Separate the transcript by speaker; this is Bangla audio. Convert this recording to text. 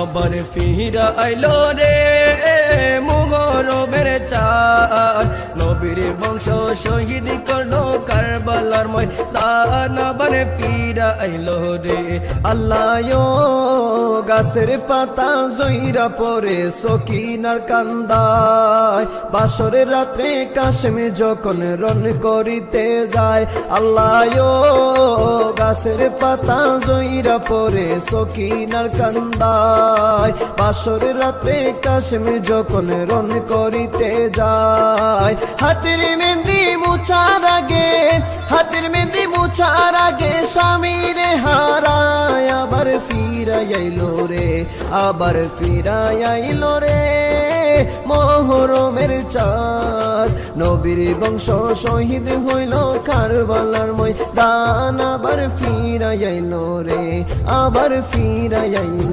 Speaker 1: আবার ফিরা আইলো রে মুহরমের চাঁদ, নবীর বংশ শহীদ করলো কারবালার ময়দান। আবার ফিরা আইলো রে আল্লাহ গাছের পাতা জইরা পরে সকিনার কান্দায়, বাসরের রাত্রে কাশেমে যখন রন করিতে যায়। আল্লাহ গাছের পাতা জইরা পরে সকিনার কান্দায়, বাসরের রাত্রে কাশেমে যখন রন করিতে যায়। হাতের মেহেন্দি মুছার আগে, হাতের মেহেন্দি মুছার আগে স্বামীরে হারায় আবার ফিরাই আইলো রে, আবার ফিরাই আইলো রে মুহরমের চাঁদ, নবীর বংশ শহীদ হইল কারবালার ময়দান। আবার ফিরাই আইলো রে, আবার ফিরাই আইলো।